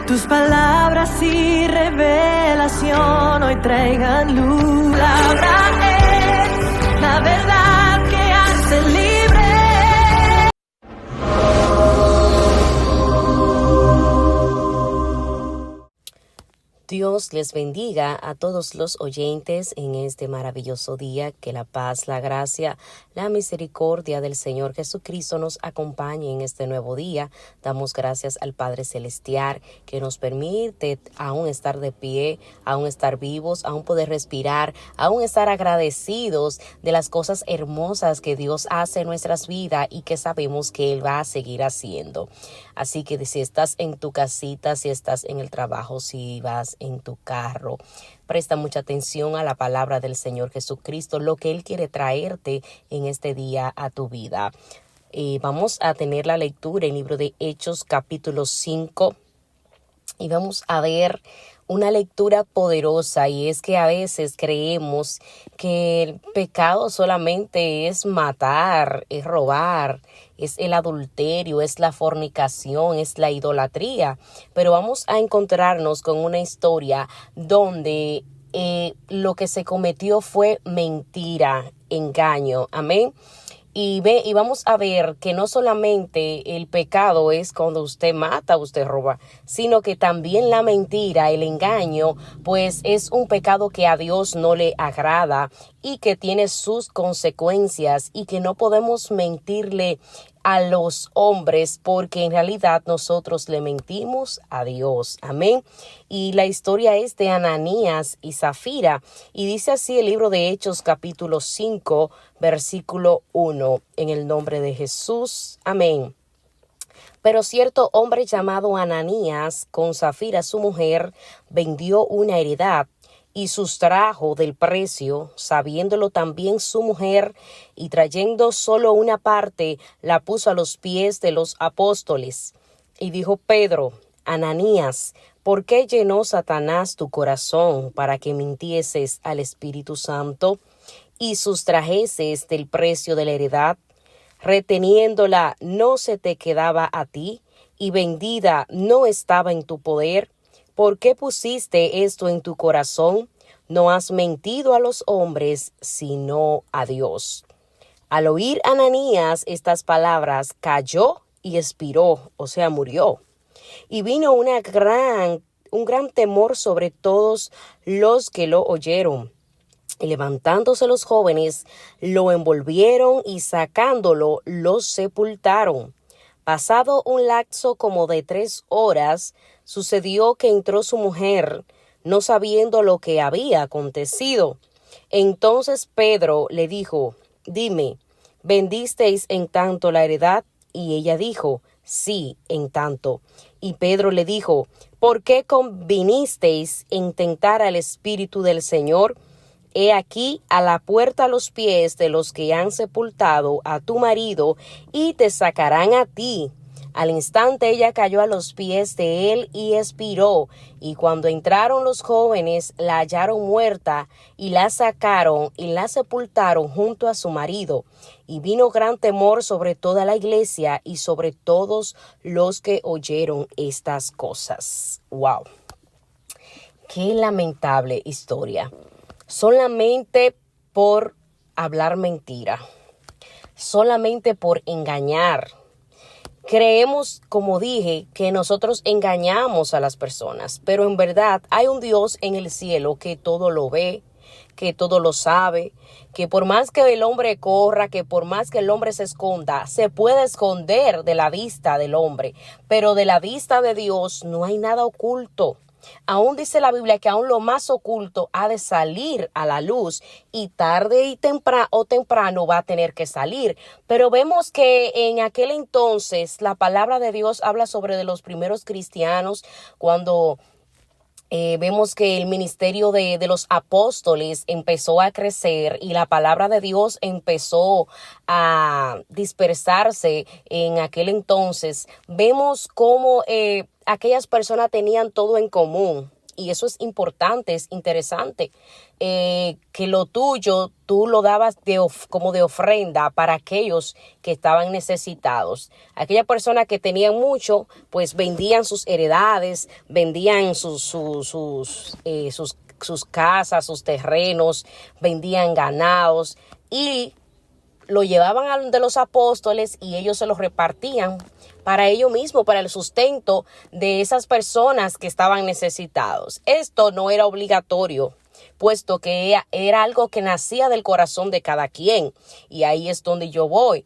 Tus palabras y revelación hoy traigan luz. La palabra es la verdad que hace libre. Dios les bendiga a todos los oyentes en este maravilloso día. Que la paz, la gracia, la misericordia del Señor Jesucristo nos acompañe en este nuevo día. Damos gracias al Padre Celestial que nos permite aún estar de pie, aún estar vivos, aún poder respirar, aún estar agradecidos de las cosas hermosas que Dios hace en nuestras vidas y que sabemos que Él va a seguir haciendo. Así que si estás en tu casita, si estás en el trabajo, si vas en tu carro, presta mucha atención a la palabra del Señor Jesucristo, lo que Él quiere traerte en este día a tu vida. Vamos a tener la lectura en el libro de Hechos capítulo 5 y vamos a ver una lectura poderosa, y es que a veces creemos que el pecado solamente es matar, es robar, es el adulterio, es la fornicación, es la idolatría. Pero vamos a encontrarnos con una historia donde lo que se cometió fue mentira, engaño. Amén. Y vamos a ver que no solamente el pecado es cuando usted mata, usted roba, sino que también la mentira, el engaño, pues es un pecado que a Dios no le agrada y que tiene sus consecuencias, y que no podemos mentirle a los hombres, porque en realidad nosotros le mentimos a Dios. Amén. Y la historia es de Ananías y Zafira, y dice así el libro de Hechos capítulo 5 versículo 1, en el nombre de Jesús. Amén. Pero cierto hombre llamado Ananías, con Zafira su mujer, vendió una heredad y sustrajo del precio, sabiéndolo también su mujer, y trayendo solo una parte, la puso a los pies de los apóstoles. Y dijo Pedro: Ananías, ¿por qué llenó Satanás tu corazón para que mintieses al Espíritu Santo y sustrajeses del precio de la heredad? Reteniéndola no se te quedaba a ti, y vendida no estaba en tu poder. ¿Por qué pusiste esto en tu corazón? No has mentido a los hombres, sino a Dios. Al oír Ananías estas palabras, cayó y expiró, o sea, murió. Y vino un gran temor sobre todos los que lo oyeron. Y levantándose los jóvenes, lo envolvieron y sacándolo, lo sepultaron. Pasado un lapso como de 3 horas, sucedió que entró su mujer, no sabiendo lo que había acontecido. Entonces Pedro le dijo: Dime, ¿vendisteis en tanto la heredad? Y ella dijo: Sí, en tanto. Y Pedro le dijo: ¿Por qué convinisteis en tentar al Espíritu del Señor? He aquí a la puerta los pies de los que han sepultado a tu marido, y te sacarán a ti. Al instante ella cayó a los pies de él y expiró. Y cuando entraron los jóvenes, la hallaron muerta, y la sacaron y la sepultaron junto a su marido. Y vino gran temor sobre toda la iglesia y sobre todos los que oyeron estas cosas. ¡Wow! ¡Qué lamentable historia! Solamente por hablar mentira, solamente por engañar. Creemos, como dije, que nosotros engañamos a las personas, pero en verdad hay un Dios en el cielo que todo lo ve, que todo lo sabe, que por más que el hombre corra, que por más que el hombre se esconda, se puede esconder de la vista del hombre, pero de la vista de Dios no hay nada oculto. Aún dice la Biblia que aún lo más oculto ha de salir a la luz, y tarde y temprano va a tener que salir. Pero vemos que en aquel entonces la palabra de Dios habla sobre de los primeros cristianos, cuando vemos que el ministerio de los apóstoles empezó a crecer y la palabra de Dios empezó a dispersarse en aquel entonces. Vemos cómo aquellas personas tenían todo en común. Y eso es importante, es interesante, que lo tuyo tú lo dabas como de ofrenda para aquellos que estaban necesitados. Aquella persona que tenían mucho, pues vendían sus heredades, vendían sus casas, sus terrenos, vendían ganados y lo llevaban a de los apóstoles y ellos se los repartían para ellos mismos, para el sustento de esas personas que estaban necesitados. Esto no era obligatorio, puesto que era algo que nacía del corazón de cada quien. Y ahí es donde yo voy.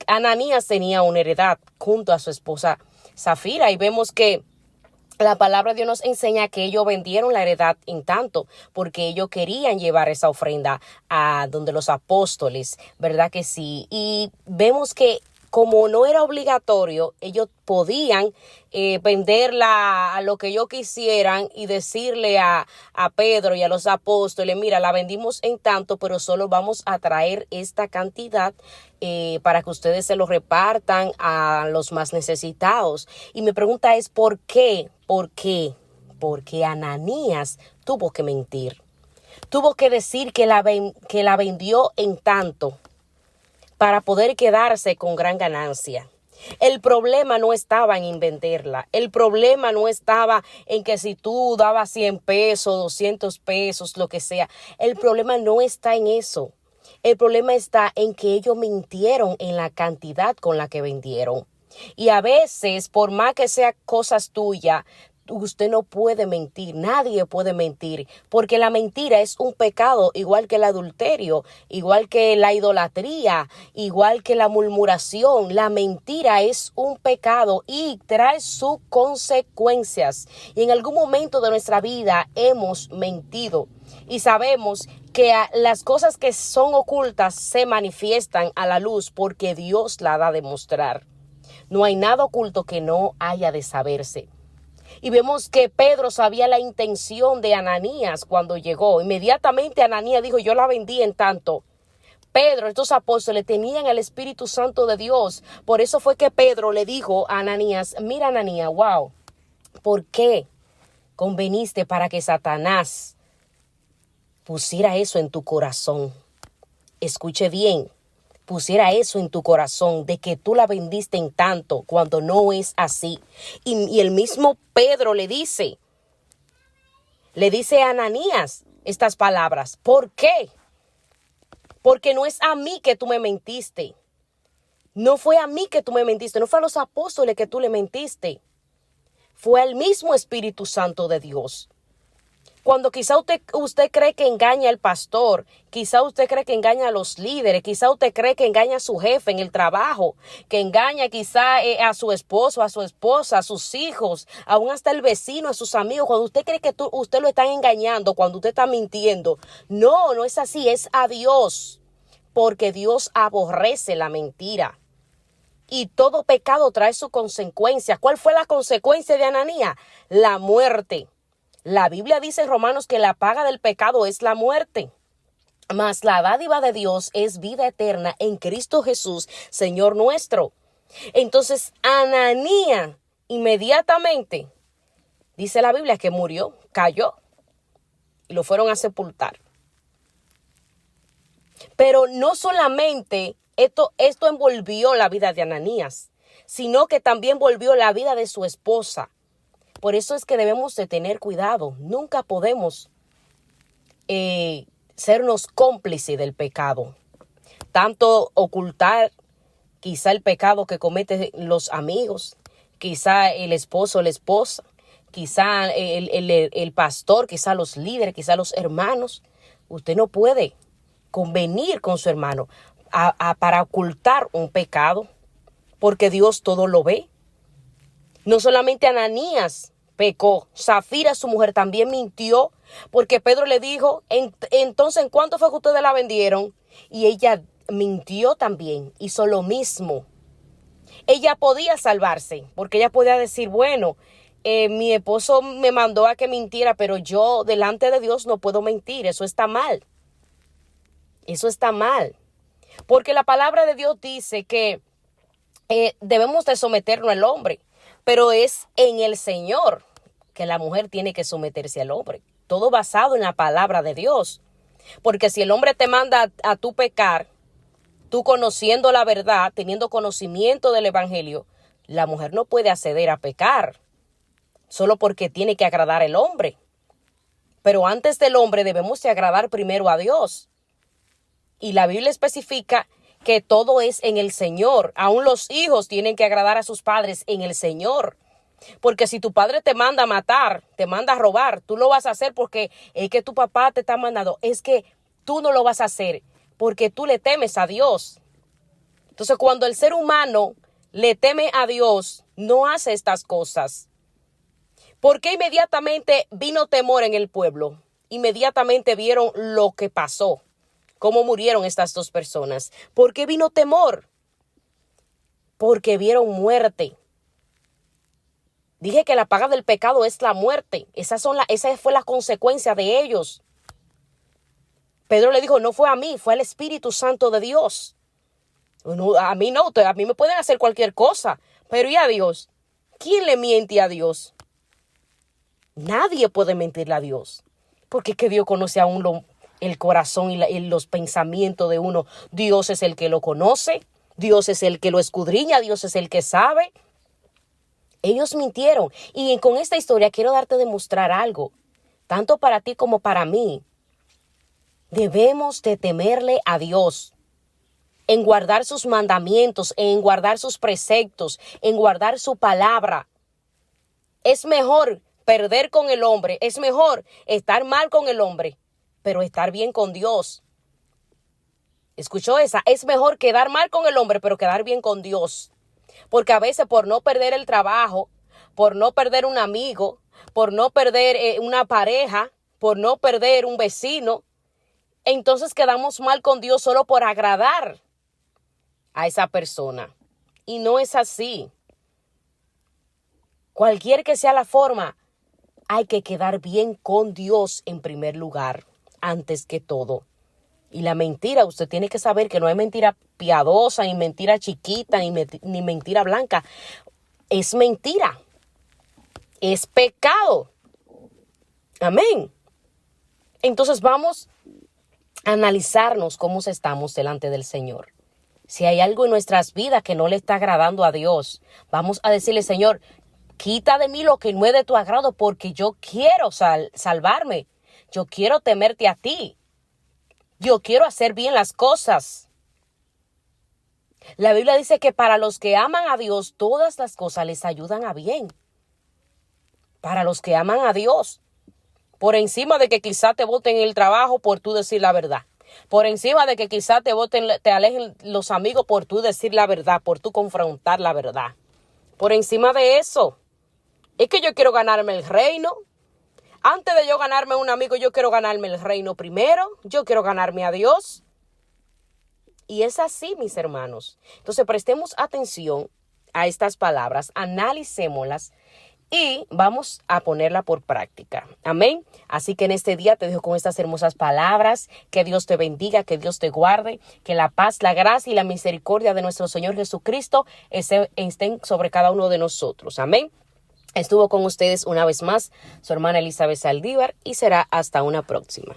Ananías tenía una heredad junto a su esposa Zafira y vemos que la palabra de Dios nos enseña que ellos vendieron la heredad en tanto, porque ellos querían llevar esa ofrenda a donde los apóstoles, ¿verdad que sí? Y vemos que como no era obligatorio, ellos podían venderla a lo que ellos quisieran y decirle a Pedro y a los apóstoles, mira, la vendimos en tanto, pero solo vamos a traer esta cantidad para que ustedes se lo repartan a los más necesitados. Y mi pregunta es, ¿por qué? ¿Por qué? Porque Ananías tuvo que mentir. Tuvo que decir que la vendió en tanto para poder quedarse con gran ganancia. El problema no estaba en venderla. El problema no estaba en que si tú dabas 100 pesos, 200 pesos, lo que sea. El problema no está en eso. El problema está en que ellos mintieron en la cantidad con la que vendieron. Y a veces, por más que sea cosas tuyas, usted no puede mentir, nadie puede mentir, porque la mentira es un pecado, igual que el adulterio, igual que la idolatría, igual que la murmuración. La mentira es un pecado y trae sus consecuencias. Y en algún momento de nuestra vida hemos mentido y sabemos que las cosas que son ocultas se manifiestan a la luz porque Dios la da a demostrar. No hay nada oculto que no haya de saberse. Y vemos que Pedro sabía la intención de Ananías cuando llegó. Inmediatamente Ananías dijo, yo la vendí en tanto. Pedro, estos apóstoles tenían el Espíritu Santo de Dios. Por eso fue que Pedro le dijo a Ananías, mira Ananías, wow, ¿por qué conveniste para que Satanás pusiera eso en tu corazón? Escuche bien. Pusiera eso en tu corazón de que tú la vendiste en tanto cuando no es así. Y el mismo Pedro le dice a Ananías estas palabras. ¿Por qué? Porque no es a mí que tú me mentiste. No fue a mí que tú me mentiste. No fue a los apóstoles que tú le mentiste. Fue al mismo Espíritu Santo de Dios. Cuando quizá usted cree que engaña al pastor, quizá usted cree que engaña a los líderes, quizá usted cree que engaña a su jefe en el trabajo, que engaña quizá a su esposo, a su esposa, a sus hijos, aún hasta el vecino, a sus amigos. Cuando usted cree que usted lo están engañando, cuando usted está mintiendo, no es así, es a Dios, porque Dios aborrece la mentira. Y todo pecado trae su consecuencia. ¿Cuál fue la consecuencia de Ananías? La muerte. La Biblia dice en Romanos que la paga del pecado es la muerte, mas la dádiva de Dios es vida eterna en Cristo Jesús, Señor nuestro. Entonces, Ananías inmediatamente, dice la Biblia que murió, cayó y lo fueron a sepultar. Pero no solamente esto envolvió la vida de Ananías, sino que también envolvió la vida de su esposa. Por eso es que debemos de tener cuidado. Nunca podemos sernos cómplices del pecado. Tanto ocultar quizá el pecado que cometen los amigos, quizá el esposo o la esposa, quizá el pastor, quizá los líderes, quizá los hermanos. Usted no puede convenir con su hermano para ocultar un pecado, porque Dios todo lo ve. No solamente Ananías pecó, Zafira, su mujer, también mintió, porque Pedro le dijo, entonces, ¿en cuánto fue que ustedes la vendieron? Y ella mintió también, hizo lo mismo. Ella podía salvarse, porque ella podía decir, bueno, mi esposo me mandó a que mintiera, pero yo delante de Dios no puedo mentir, eso está mal. Eso está mal, porque la palabra de Dios dice que debemos de someternos al hombre, pero es en el Señor que la mujer tiene que someterse al hombre. Todo basado en la palabra de Dios. Porque si el hombre te manda a tu pecar, tú conociendo la verdad, teniendo conocimiento del evangelio, la mujer no puede acceder a pecar solo porque tiene que agradar al hombre. Pero antes del hombre debemos de agradar primero a Dios. Y la Biblia especifica que todo es en el Señor. Aún los hijos tienen que agradar a sus padres en el Señor. Porque si tu padre te manda a matar, te manda a robar, tú lo vas a hacer porque es que tu papá te está mandando. Es que tú no lo vas a hacer porque tú le temes a Dios. Entonces, cuando el ser humano le teme a Dios, no hace estas cosas. ¿Por qué inmediatamente vino temor en el pueblo? Inmediatamente vieron lo que pasó, cómo murieron estas dos personas. ¿Por qué vino temor? Porque vieron muerte. Dije que la paga del pecado es la muerte. Esa fue la consecuencia de ellos. Pedro le dijo, no fue a mí, fue al Espíritu Santo de Dios. No, a mí no, a mí me pueden hacer cualquier cosa. Pero ¿y a Dios? ¿Quién le miente a Dios? Nadie puede mentirle a Dios. Porque es que Dios conoce aún el corazón y los pensamientos de uno. Dios es el que lo conoce. Dios es el que lo escudriña. Dios es el que sabe. Ellos mintieron. Y con esta historia quiero darte a demostrar algo. Tanto para ti como para mí. Debemos de temerle a Dios. En guardar sus mandamientos. En guardar sus preceptos. En guardar su palabra. Es mejor perder con el hombre. Es mejor estar mal con el hombre. Pero estar bien con Dios. ¿Escuchó esa? Es mejor quedar mal con el hombre. Pero quedar bien con Dios. Porque a veces por no perder el trabajo, por no perder un amigo, por no perder una pareja, por no perder un vecino, entonces quedamos mal con Dios solo por agradar a esa persona. Y no es así. Cualquier que sea la forma, hay que quedar bien con Dios en primer lugar, antes que todo. Y la mentira, usted tiene que saber que no hay mentira piadosa, ni mentira chiquita, ni mentira blanca. Es mentira. Es pecado. Amén. Entonces vamos a analizarnos cómo estamos delante del Señor. Si hay algo en nuestras vidas que no le está agradando a Dios, vamos a decirle, Señor, quita de mí lo que no es de tu agrado, porque yo quiero salvarme. Yo quiero temerte a ti. Yo quiero hacer bien las cosas. La Biblia dice que para los que aman a Dios, todas las cosas les ayudan a bien. Para los que aman a Dios. Por encima de que quizá te boten el trabajo por tú decir la verdad. Por encima de que quizá te alejen los amigos por tú decir la verdad, por tú confrontar la verdad. Por encima de eso. Es que yo quiero ganarme el reino. Antes de yo ganarme un amigo, yo quiero ganarme el reino primero. Yo quiero ganarme a Dios. Y es así, mis hermanos. Entonces, prestemos atención a estas palabras, analicémoslas y vamos a ponerla por práctica. Amén. Así que en este día te dejo con estas hermosas palabras. Que Dios te bendiga, que Dios te guarde, que la paz, la gracia y la misericordia de nuestro Señor Jesucristo estén sobre cada uno de nosotros. Amén. Estuvo con ustedes una vez más su hermana Elizabeth Saldívar y será hasta una próxima.